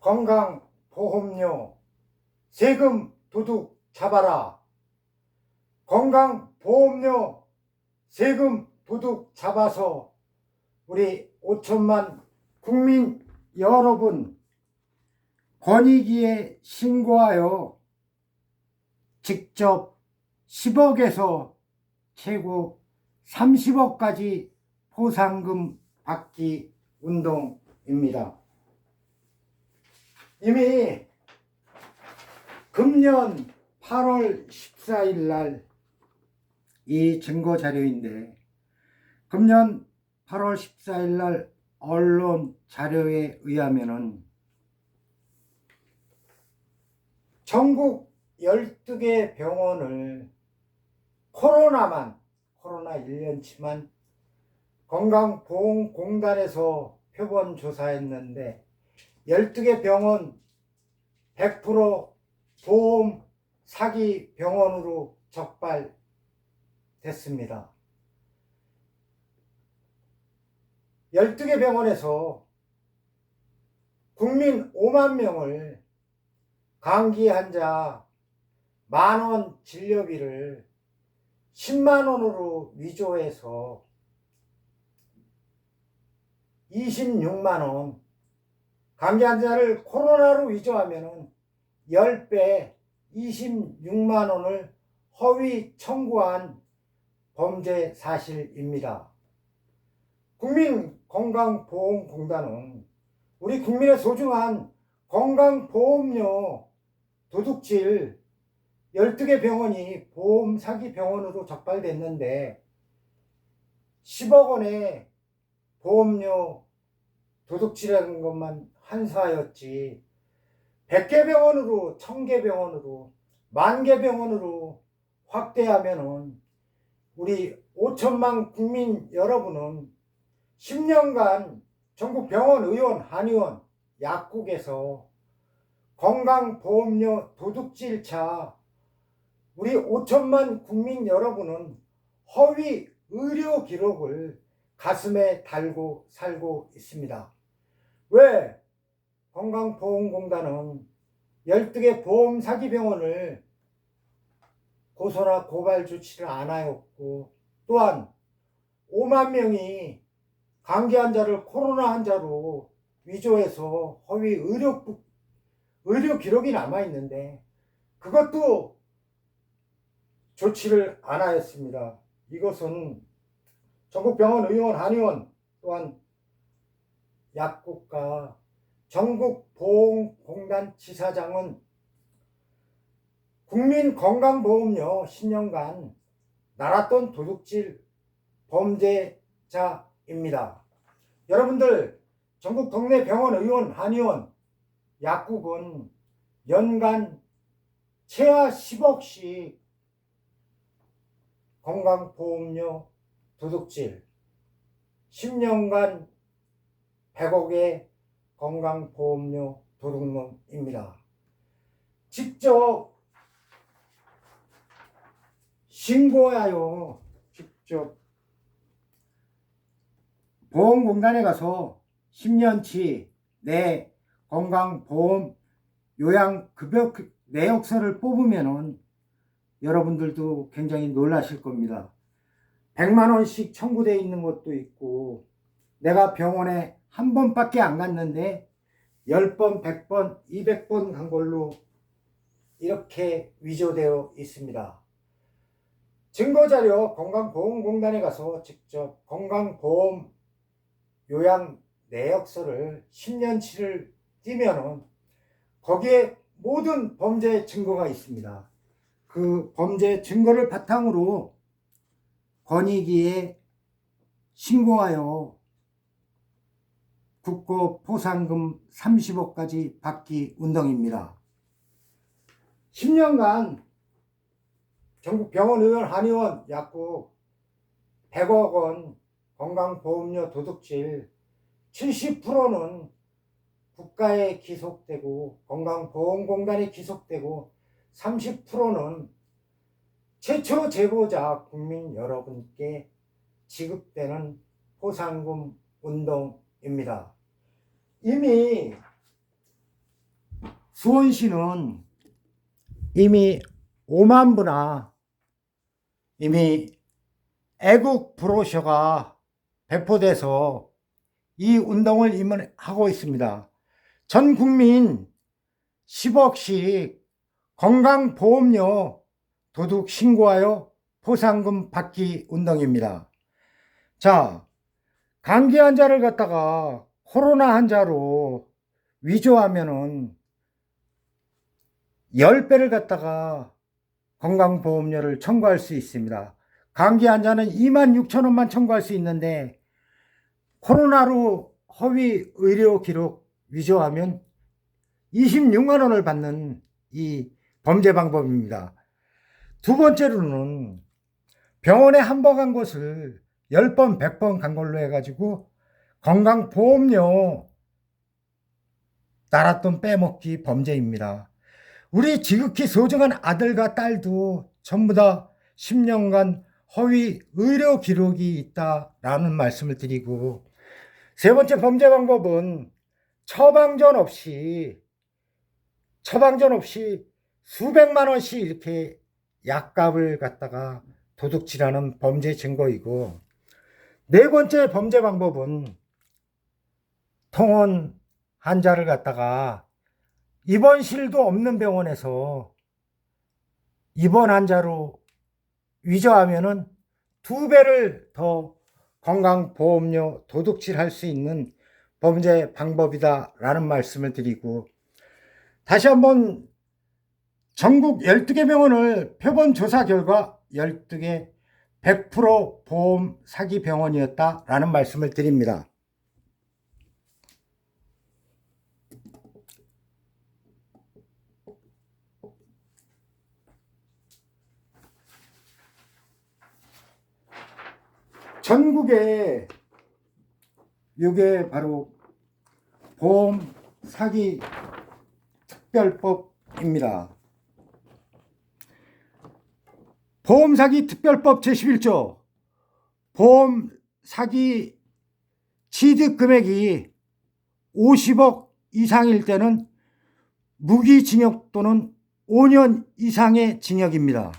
건강보험료 세금 도둑 잡아라. 건강보험료 세금 도둑 잡아서 우리 5천만 국민 여러분 권익위에 신고하여 직접 10억에서 최고 30억까지 보상금 받기 운동입니다. 이미 금년 8월 14일 날 이 증거 자료인데, 금년 8월 14일 날 언론 자료에 의하면은 전국 12개 병원을 코로나 1년치만 건강보험공단에서 표본 조사했는데 12개 병원 100% 보험 사기 병원으로 적발됐습니다. 12개 병원에서 국민 5만 명을 감기 환자 10,000원 진료비를 10만 원으로 위조해서 26만 원, 감기 환자를 코로나로 위조하면은 10배 26만 원을 허위 청구한 범죄 사실입니다. 국민건강보험공단은 우리 국민의 소중한 건강보험료 도둑질 12개 병원이 보험 사기 병원으로 적발됐는데 10억 원의 보험료 도둑질하는 것만 한사였지 100개 병원으로 1000개 병원으로 10,000개 병원으로 확대하면은 우리 5천만 국민 여러분은 10년간 전국 병원, 의원, 한의원, 약국에서 건강보험료 도둑질차 우리 5천만 국민 여러분은 허위 의료 기록을 가슴에 달고 살고 있습니다. 왜 건강보험공단은 12개 보험 사기 병원을 고소나 고발 조치를 안 하였고, 또한 5만 명이 감기 환자를 코로나 환자로 위조해서 허위 의료 기록이 남아있는데 그것도 조치를 안 하였습니다. 이것은 전국병원, 의원, 한의원, 또한 약국과 전국보험공단 지사장은 국민건강보험료 10년간 날았던 도둑질 범죄자입니다. 여러분들 전국 동네 병원, 의원, 한의원, 약국은 연간 최하 10억씩 건강보험료 도둑질, 10년간 100억의 건강보험료 도둑놈입니다. 직접 신고하여 직접 보험공단에 가서 10년치 내 건강보험 요양급여 내역서를 뽑으면은 여러분들도 굉장히 놀라실 겁니다. 100만 원씩 청구되어 있는 것도 있고, 내가 병원에 한 번밖에 안 갔는데 10번, 100번, 200번 간 걸로 이렇게 위조되어 있습니다. 증거자료 건강보험공단에 가서 직접 건강보험 요양 내역서를 10년치를 띄면은 거기에 모든 범죄 증거가 있습니다. 그 범죄 증거를 바탕으로 권익위에 신고하여 국고 보상금 30억까지 받기 운동입니다. 10년간 전국 병원, 의원, 한의원, 약국 100억 원 건강보험료 도둑질 70%는 국가에 기속되고 건강보험공단에 기속되고 30%는 최초 제보자 국민 여러분께 지급되는 보상금 운동입니다. 이미 수원시는 이미 5만 부나 이미 애국 브로셔가 배포돼서 이 운동을 임하고 있습니다. 전 국민 10억씩 건강보험료 도둑 신고하여 포상금 받기 운동입니다. 자, 감기 환자를 갖다가 코로나 환자로 위조하면은 10배를 갖다가 건강보험료를 청구할 수 있습니다. 감기 환자는 26,000원만 청구할 수 있는데 코로나로 허위 의료 기록 위조하면 26만 원을 받는 이 범죄 방법입니다. 두 번째로는 병원에 한 번 간 곳을 10번, 100번 간 걸로 해가지고 건강보험료 나랏돈 빼먹기 범죄입니다. 우리 지극히 소중한 아들과 딸도 전부 다 10년간 허위 의료 기록이 있다라는 말씀을 드리고, 세 번째 범죄 방법은 처방전 없이 수백만 원씩 이렇게 약값을 갖다가 도둑질하는 범죄 증거이고, 네 번째 범죄 방법은 통원 환자를 갖다가 입원실도 없는 병원에서 입원 환자로 위조하면은 2배를 더 건강보험료 도둑질할 수 있는 범죄 방법이다라는 말씀을 드리고, 다시 한번 전국 12개 병원을 표본 조사 결과 12개 100% 보험 사기 병원이었다라는 말씀을 드립니다. 전국에 이게 바로 보험 사기 특별법입니다. 보험 사기 특별법 제11조 보험 사기 취득 금액이 50억 이상일 때는 무기징역 또는 5년 이상의 징역입니다.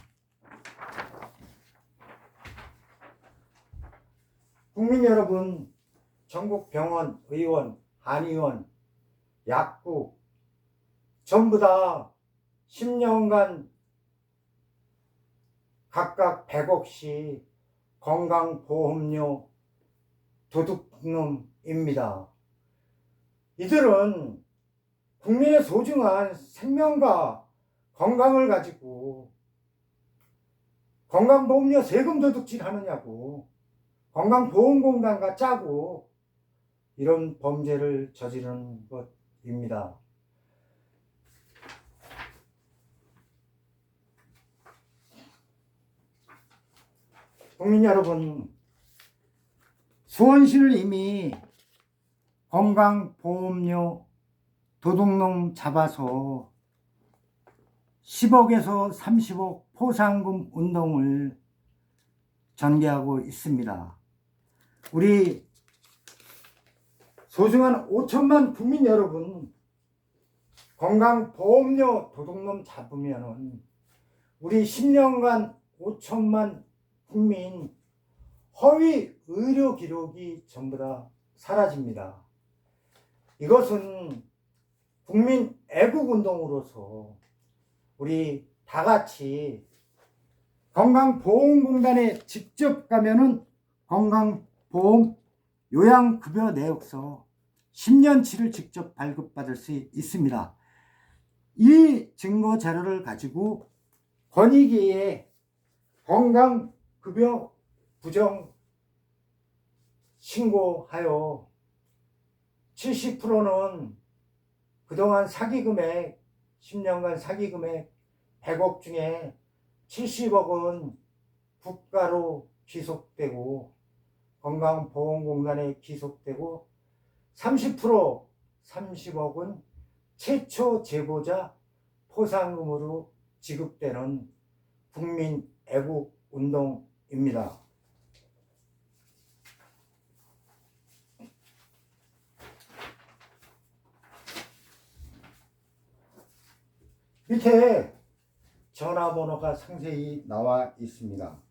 국민 여러분, 전국 병원, 의원, 한의원, 약국 전부 다 10년간 각각 100억씩 건강보험료 도둑놈입니다. 이들은 국민의 소중한 생명과 건강을 가지고 건강보험료 세금 도둑질 하느냐고 건강보험공단과 짜고 이런 범죄를 저지르는 것입니다. 국민 여러분, 수원시는 이미 건강보험료 도둑놈 잡아서 10억에서 30억 포상금 운동을 전개하고 있습니다. 우리 소중한 5천만 국민 여러분, 건강보험료 도둑놈 잡으면 우리 10년간 5천만 국민 허위 의료 기록이 전부 다 사라집니다. 이것은 국민 애국운동으로서 우리 다 같이 건강보험공단에 직접 가면은 건강보험 요양급여 내역서 10년치를 직접 발급받을 수 있습니다. 이 증거 자료를 가지고 권익위에 건강급여 부정 신고하여 70%는 그동안 사기금액 10년간 사기금액 100억 중에 70억은 국가로 귀속되고 건강보험공단에 귀속되고 30억은 최초 제보자 포상금으로 지급되는 국민 애국 운동입니다. 밑에 전화번호가 상세히 나와 있습니다.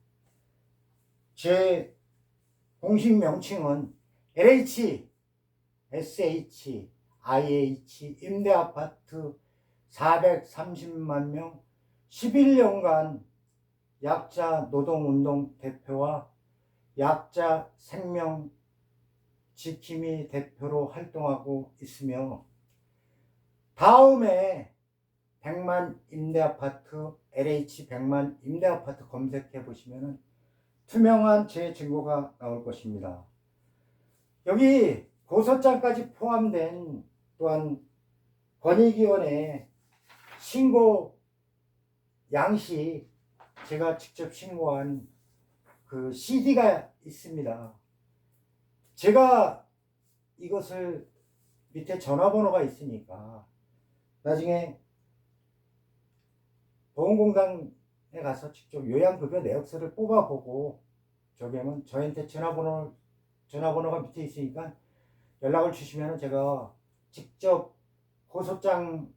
제 공식 명칭은 LH, SH, IH 임대아파트 430만 명 11년간 약자 노동운동 대표와 약자 생명 지킴이 대표로 활동하고 있으며, 다음에 100만 임대아파트, LH 100만 임대아파트 검색해 보시면 투명한 제 증거가 나올 것입니다. 여기 고소장까지 포함된 또한 권익위원회 신고 양식, 제가 직접 신고한 그 CD가 있습니다. 제가 이것을 밑에 전화번호가 있으니까 나중에 보험공단에 가서 직접 요양급여 내역서를 뽑아보고, 저기 하면 저한테 전화번호가 밑에 있으니까 연락을 주시면 제가 직접 고소장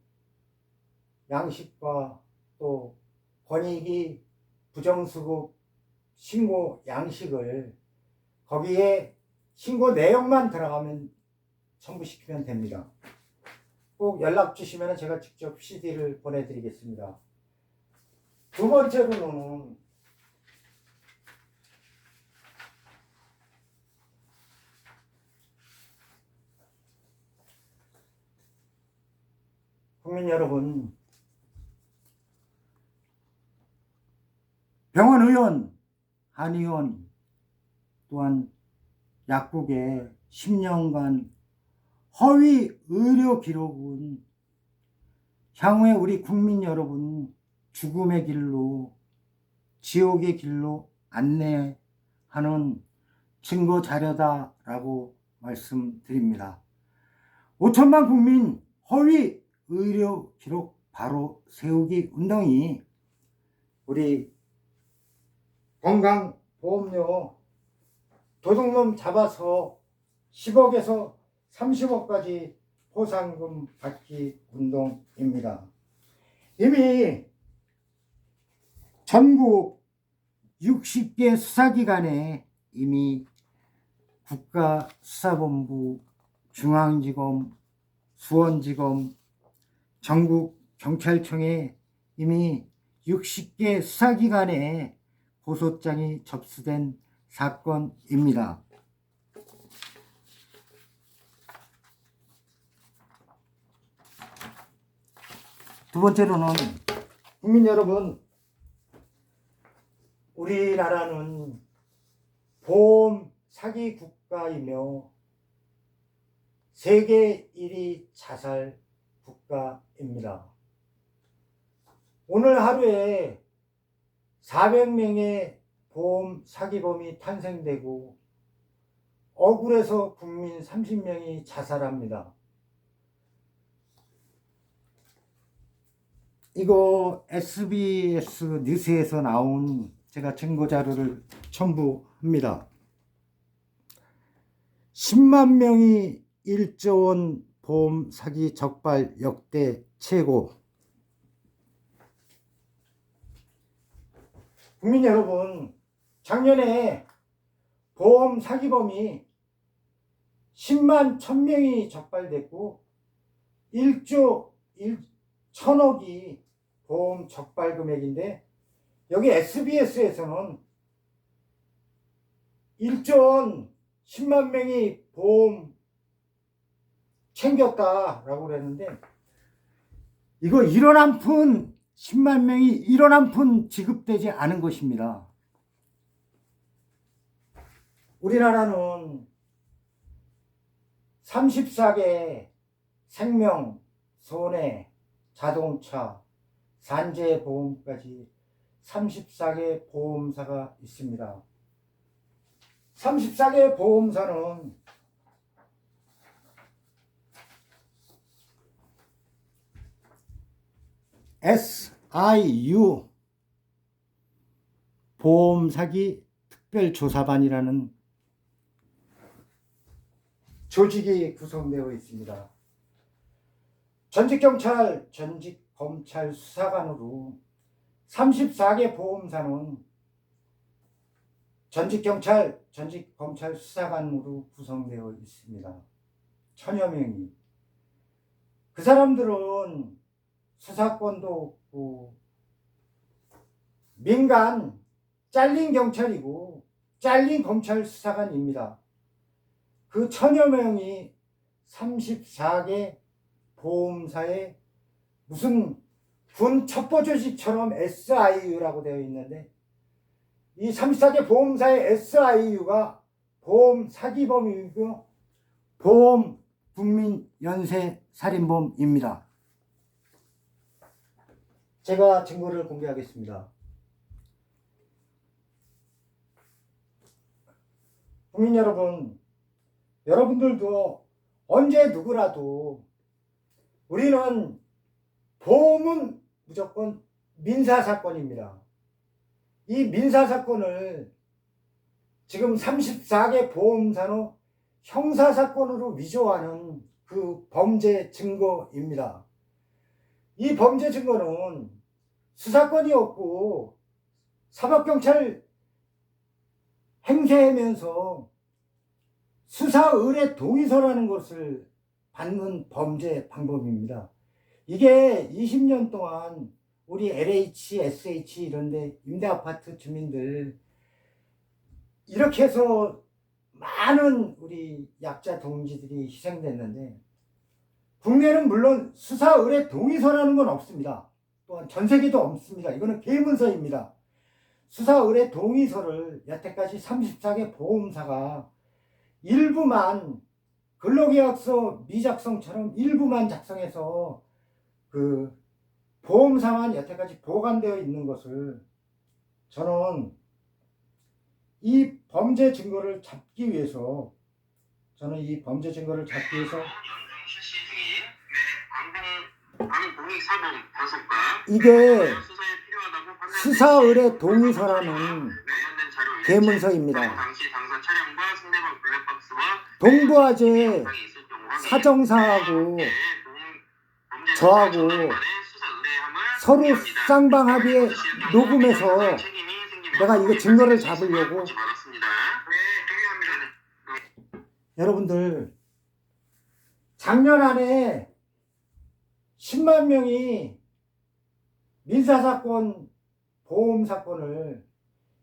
양식과 또 권익위 부정수급 신고 양식을 거기에 신고 내용만 들어가면 첨부시키면 됩니다. 꼭 연락 주시면 제가 직접 CD를 보내드리겠습니다. 두 번째로는 국민 여러분, 병원 의원, 한의원, 또한 약국의 10년간 허위 의료 기록은 향후에 우리 국민 여러분 죽음의 길로, 지옥의 길로 안내하는 증거 자료다라고 말씀드립니다. 5천만 국민 허위 의료 기록 바로 세우기 운동이 우리 건강보험료 도둑놈 잡아서 10억에서 30억까지 포상금 받기 운동입니다. 이미 전국 60개 수사기관에 이미 국가수사본부, 중앙지검, 수원지검, 전국경찰청에 이미 60개 수사기관에 고소장이 접수된 사건입니다. 두 번째로는 국민 여러분, 우리나라는 보험 사기 국가이며 세계 1위 자살 국가입니다. 오늘 하루에 400명의 보험 사기범이 탄생되고 억울해서 국민 30명이 자살합니다. 이거 SBS 뉴스에서 나온 제가 증거자료를 첨부합니다. 10만 명이 1조 원 보험 사기 적발 역대 최고. 국민 여러분, 작년에 보험 사기범이 10만 1000명이 적발됐고 1조 1000억이 보험 적발 금액인데, 여기 SBS에서는 1조 원 10만 명이 보험 챙겼다라고 그랬는데, 이거 1원 한 푼 10만 명이 1원 한 푼 지급되지 않은 것입니다. 우리나라는 34개 생명, 손해, 자동차, 산재 보험까지 34개 보험사가 있습니다. 34개 보험사는 SIU 보험사기 특별조사반이라는 조직이 구성되어 있습니다. 전직경찰, 전직 검찰 수사관으로 34개 보험사는 전직 경찰, 전직 검찰 수사관으로 구성되어 있습니다. 1000여 명이. 그 사람들은 수사권도 없고 민간 잘린 경찰이고 잘린 검찰 수사관입니다. 그 1000여 명이 34개 보험사에 무슨 군 첩보조직처럼 SIU라고 되어 있는데 이 34개 보험사의 SIU가 보험 사기범이고 보험 국민 연쇄 살인범입니다. 제가 증거를 공개하겠습니다. 국민 여러분, 여러분들도 언제 누구라도 우리는 보험은 무조건 민사사건입니다. 이 민사사건을 지금 34개 보험사는 형사사건으로 위조하는 그 범죄 증거입니다. 이 범죄 증거는 수사권이 없고 사법경찰 행세하면서 수사 의뢰 동의서라는 것을 받는 범죄 방법입니다. 이게 20년 동안 우리 LH, SH 이런데 임대아파트 주민들 이렇게 해서 많은 우리 약자 동지들이 희생됐는데 국내는 물론 수사 의뢰 동의서라는 건 없습니다. 또한 전 세계도 없습니다. 이거는 계문서입니다. 수사 의뢰 동의서를 여태까지 34개 보험사가 일부만 근로계약서 미작성처럼 일부만 작성해서 그 보험사만 여태까지 보관되어 있는 것을 저는 이 범죄 증거를 잡기 위해서 이게 수사 의뢰 동의서라는 계문서입니다. 동부화재 사정사하고 저하고 서로 쌍방합의에 녹음해서 내가 이거 증거를 잡으려고 여러분들 작년 안에 10만 명이 민사사건 보험사건을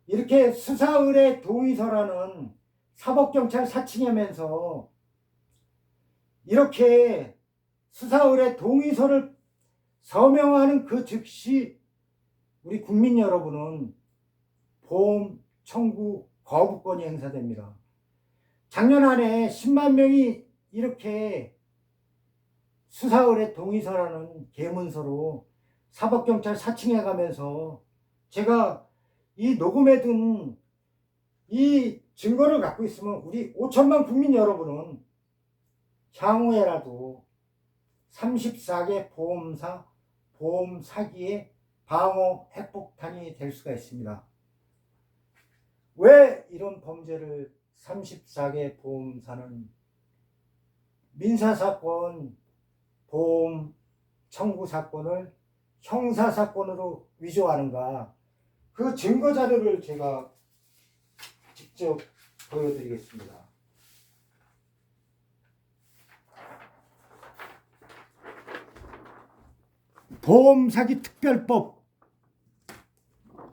이렇게 수사의뢰 동의서라는 사법경찰 사칭하면서 이렇게 수사의뢰 동의서를 서명하는 그 즉시 우리 국민 여러분은 보험 청구 거부권이 행사됩니다. 작년 안에 10만 명이 이렇게 수사의뢰 동의서라는 계문서로 사법경찰 사칭해 가면서 제가 이 녹음해 둔 이 증거를 갖고 있으면 우리 5천만 국민 여러분은 향후에라도 34개 보험사 보험 사기의 방어 핵폭탄이 될 수가 있습니다. 왜 이런 범죄를 34개 보험사는 민사사건 보험 청구 사건을 형사사건으로 위조하는가, 그 증거 자료를 제가 직접 보여드리겠습니다. 보험사기 특별법,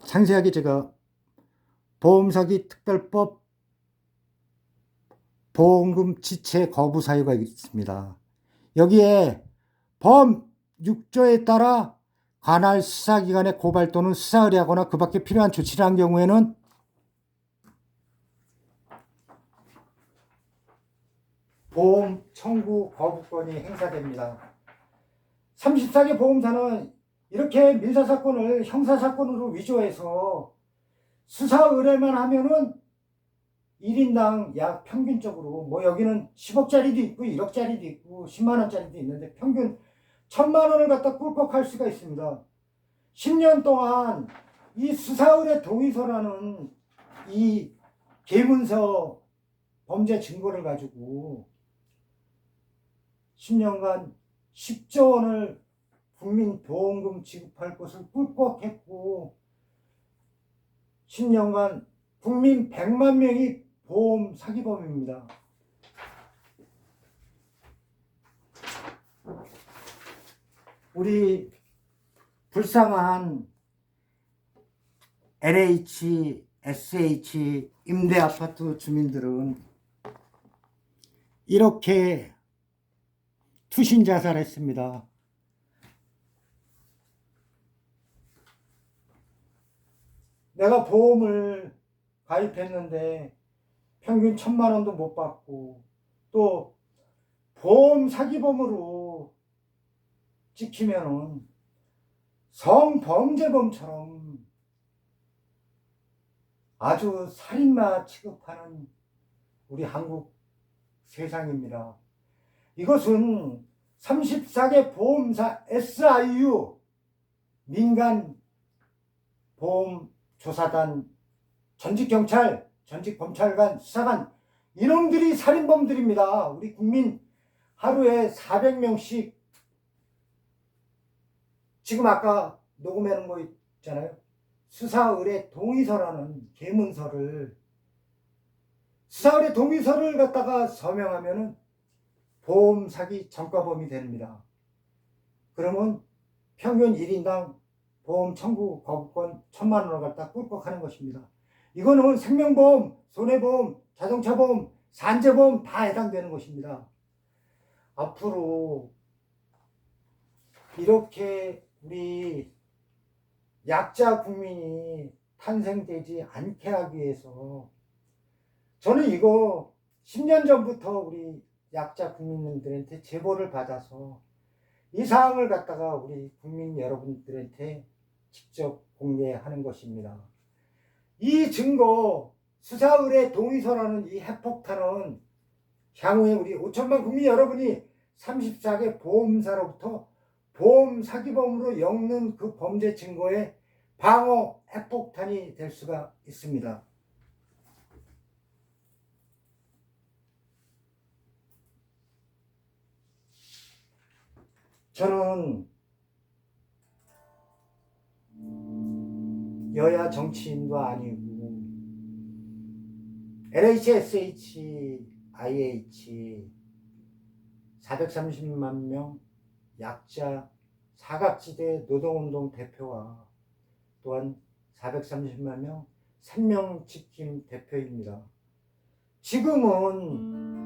상세하게 제가 보험사기 특별법 보험금 지체 거부 사유가 있습니다. 여기에 범 6조에 따라 관할 수사기관에 고발 또는 수사 의뢰하거나 그 밖에 필요한 조치를 한 경우에는 보험 청구 거부권이 행사됩니다. 34개 보험사는 이렇게 민사사건을 형사사건으로 위조해서 수사 의뢰만 하면은 1인당 약 평균적으로 뭐 여기는 10억짜리도 있고 1억짜리도 있고 10만원짜리도 있는데 평균 1000만원을 갖다 꿀꺽할 수가 있습니다. 10년 동안 이 수사 의뢰 동의서라는 이 계문서 범죄 증거를 가지고 10년간 10조 원을 국민보험금 지급할 것을 꿀꺽했고 10년간 국민 100만 명이 보험 사기범입니다. 우리 불쌍한 LH, SH 임대아파트 주민들은 이렇게 투신 자살했습니다. 내가 보험을 가입했는데 평균 1,000만 원도 못 받고 또 보험 사기범으로 찍히면은 성범죄범처럼 아주 살인마 취급하는 우리 한국 세상입니다. 이것은 34개 보험사 SIU 민간 보험 조사단 전직경찰, 전직검찰관, 수사관 이놈들이 살인범들입니다. 우리 국민 하루에 400명씩 지금 아까 녹음해놓은 거 있잖아요. 수사의뢰 동의서라는 계문서를 수사의뢰 동의서를 갖다가 서명하면은 보험 사기 전과범이 됩니다. 그러면 평균 1인당 보험 청구 거부권 1,000만 원을 갖다 꿀꺽하는 것입니다. 이거는 생명보험, 손해보험, 자동차보험, 산재보험 다 해당되는 것입니다. 앞으로 이렇게 우리 약자 국민이 탄생되지 않게 하기 위해서 저는 이거 10년 전부터 우리 약자 국민들한테 제보를 받아서 이 사항을 갖다가 우리 국민 여러분들한테 직접 공개하는 것입니다. 이 증거 수사의뢰 동의서라는 이 핵폭탄은 향후에 우리 5천만 국민 여러분이 34개 보험사로부터 보험 사기범으로 엮는 그 범죄 증거의 방어 핵폭탄이 될 수가 있습니다. 저는 여야 정치인도 아니고 LHSH, IH 430만 명 약자 사각지대 노동운동 대표와 또한 430만 명 생명지킴 대표입니다. 지금은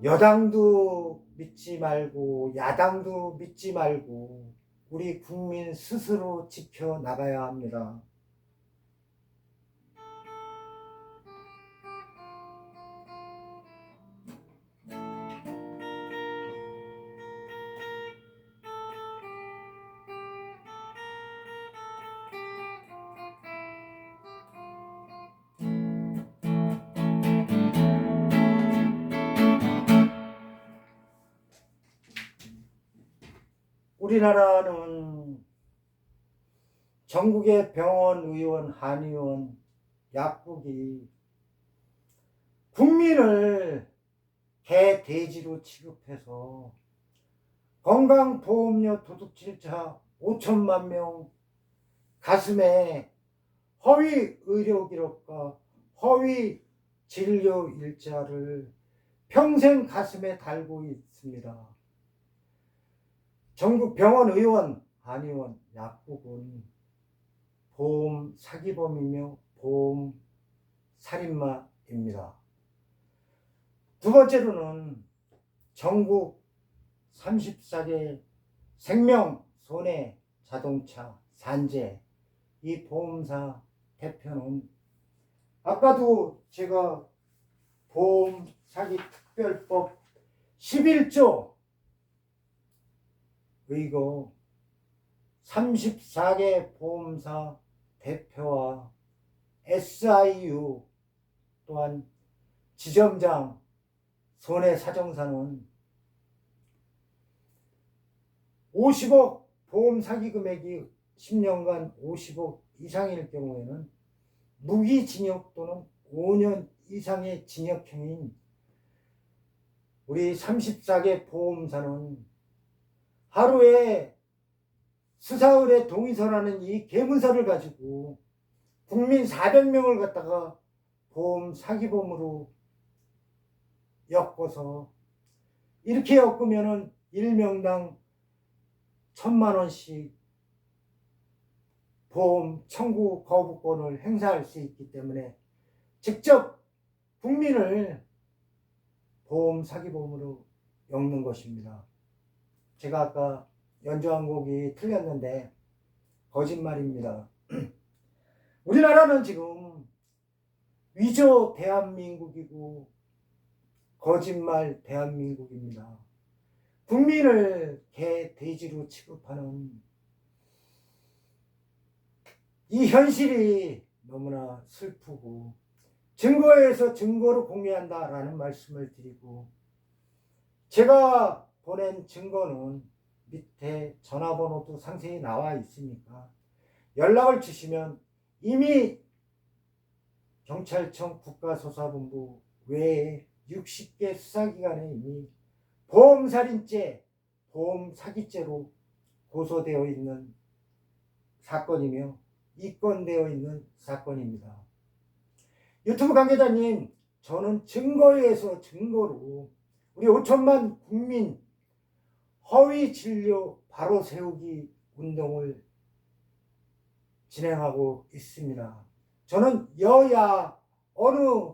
여당도 믿지 말고 야당도 믿지 말고 우리 국민 스스로 지켜나가야 합니다. 우리나라는 전국의 병원, 의원, 한의원, 약국이 국민을 개, 돼지로 취급해서 건강보험료 도둑질자 5천만 명 가슴에 허위 의료 기록과 허위 진료 일자를 평생 가슴에 달고 있습니다. 전국 병원, 의원, 한의원, 약국은 보험 사기범이며 보험 살인마입니다. 두 번째로는 전국 34개 생명, 손해, 자동차, 산재 이 보험사 대표는 아까도 제가 보험 사기 특별법 11조 이거 34개 보험사 대표와 SIU 또한 지점장 손해사정사는 50억 보험 사기 금액이 10년간 50억 이상일 경우에는 무기징역 또는 5년 이상의 징역형인 우리 34개 보험사는 하루에 수사을에 동의서라는 이 개문서를 가지고 국민 400명을 갖다가 보험 사기범으로 엮어서 이렇게 엮으면은 1명당 1,000만 원씩 보험 청구 거부권을 행사할 수 있기 때문에 직접 국민을 보험 사기범으로 엮는 것입니다. 제가 아까 연주한 곡이 틀렸는데 거짓말입니다. 우리나라는 지금 위조 대한민국이고 거짓말 대한민국입니다. 국민을 개, 돼지로 취급하는 이 현실이 너무나 슬프고 증거에 의해서 증거를 공개한다라는 말씀을 드리고, 제가 보낸 증거는 밑에 전화번호도 상세히 나와 있으니까 연락을 주시면 이미 경찰청 국가수사본부 외에 60개 수사기관에 이미 보험살인죄, 보험사기죄로 고소되어 있는 사건이며 입건되어 있는 사건입니다. 유튜브 관계자님, 저는 증거에 의해서 증거로 우리 5천만 국민 허위 진료 바로 세우기 운동을 진행하고 있습니다. 저는 여야 어느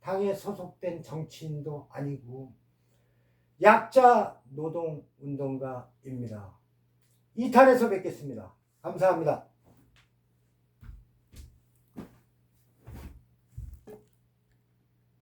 당에 소속된 정치인도 아니고 약자 노동운동가입니다. 2탄에서 뵙겠습니다. 감사합니다.